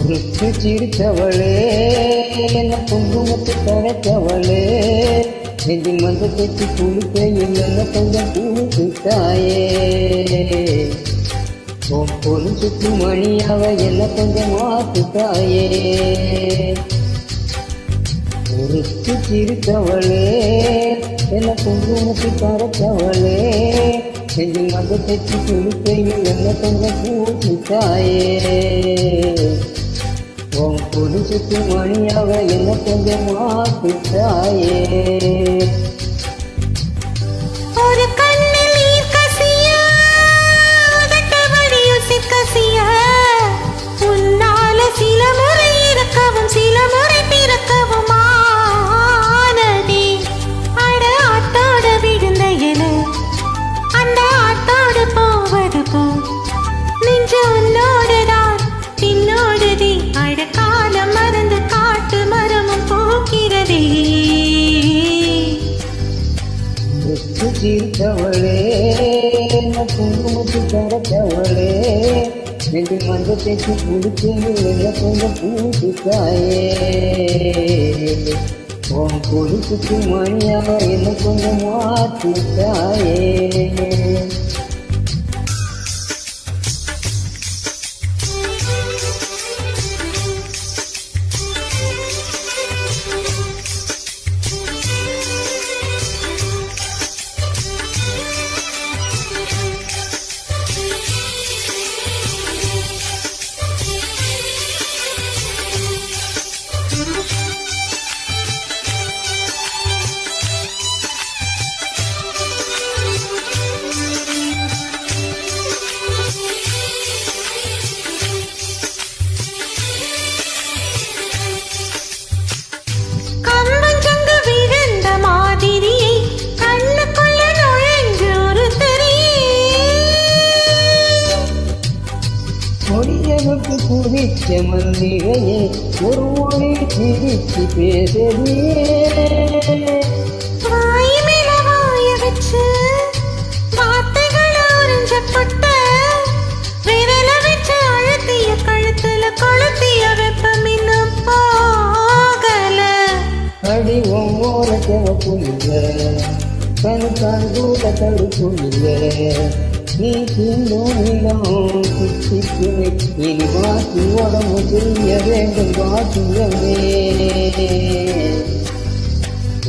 உருக்கு சிரித்தவளே என்ன குங்குமத்து தரத்தவளே நெஞ்சில் வந்து கட்டி குளிக்கையில் என்ன கொஞ்சம் பூசித்தாயே உன் பொழுதுக்கு மணியாக என்ன கொஞ்சம் மாத்துத்தாயே உருக்கு சிரித்தவளே என்ன குங்குமத்து தரத்தவளே நெஞ்சில் வந்து கட்டி குளிக்கையில் என்ன கொஞ்சம் பூசித்தாயே உன் பொழுதுக்கு மணியாக என்ன கொஞ்சம் மாத்திட்டாயே ஒரு கண்ணில் நீர் கசிய அதட்டவடி கசிய உன்னால சில முறை இறக்கவும் சில முறை பிறக்கவும் ஆனதே அட ஆட்டோட விழுந்த என அந்த ஆட்டோடு போவது போ நெஞ்சு உன்னோடுதான் பின்னோடுதே அடக்காலம் மறந்து காட்டு மரமும் போக்கிறதே சிரித்தவளே குங்குமத்து தரத்தவளே நெஞ்சு மந்த தேச்சு குடிச்சு என்ன கொஞ்சம் பூசித்தாயே உன் பொழுதுக்கு மணியாக என்ன கொஞ்சம் மாத்தித்தாயே குறிச்ச மல்லிகையே ஒரு மொழி சிரிச்சு பேசறியே வாய் மேல வாய வச்சு வார்த்தைகள் உறிஞ்சப்பட்ட விரல வச்சு அழுத்திய கழுத்துல கொளுத்திய வெப்பம் இன்னும் போகல அடி ஒவ்வொரு தேவைப்புள்ள கணுக்கான் கூட தடுப்புள்ள நீ தீண்டோனிடம் குச்சிக்குமே இனி பாக்கி உடம்பு செய்ய வேண்டும் பாக்கியமே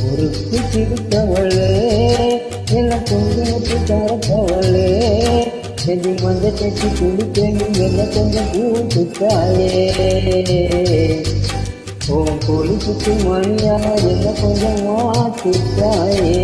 உருக்கு சிரித்தவளே என்ன குங்குமத்து தரத்தவளே நெஞ்சு மந்த கட்டி குளிக்கையில் என்ன கொஞ்சம் பூசித்தாயே உன் பொழுதுக்கு மணியாக என்ன கொஞ்சம் மாத்தித்தாயே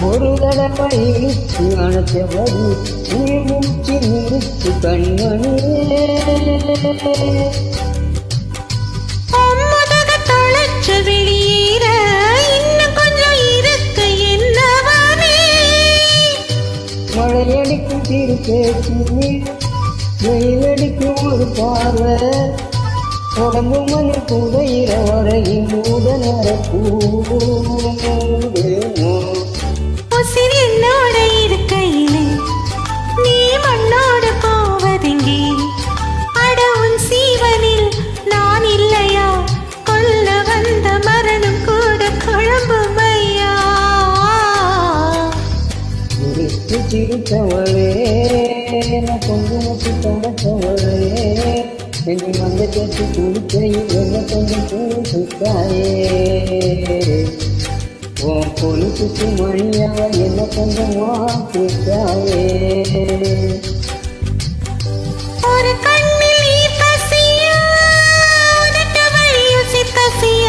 ஒரு தடவை இழுத்து அணைத்தபடி நீ மூச்சு நிறுத்து கண்மணியே தொலைச்ச வெளியேற இன்னும் கொஞ்சம் இருக்க என்னவானே மழையடிக்கும் திரு பேச்சு வெயிலடிக்கும் ஒரு பார்வை உடம்பு மணி புதையிற வரையும் மூடனர உசிர் என்னோட இருக்கையிலே நீ மண்ணோடு போவதெங்கே அட உன் சீவனில் நான் இல்லையா கொல்ல வந்த மரணம் கூட குழம்பும் ஐயா உருக்கு சிரித்தவளே குங்குமத்து தரத்தவளே நெஞ்சு மந்த கட்டி குளிக்கையில் என்ன கொஞ்சம் பூசித்தாயே உன் பொழுதுக்கு மணியாக என்ன கொஞ்சம் மாத்திட்டாயே ஒரு கண்ணில் நீர் கசிய அதட்ட வழி கசிய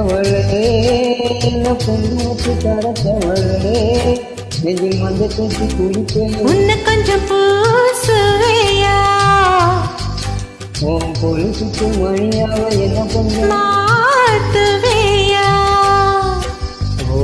சிரிச்சவளே என்ன பொண்ணு தரச்சவளே நெஞ்சில் வந்து தூக்கி குளிப்பேன் உன்னை கொஞ்சம் பூசுவையா உன் பொழுதுக்கு மணியாக என்ன பண்ண மாத்துவையா ஓ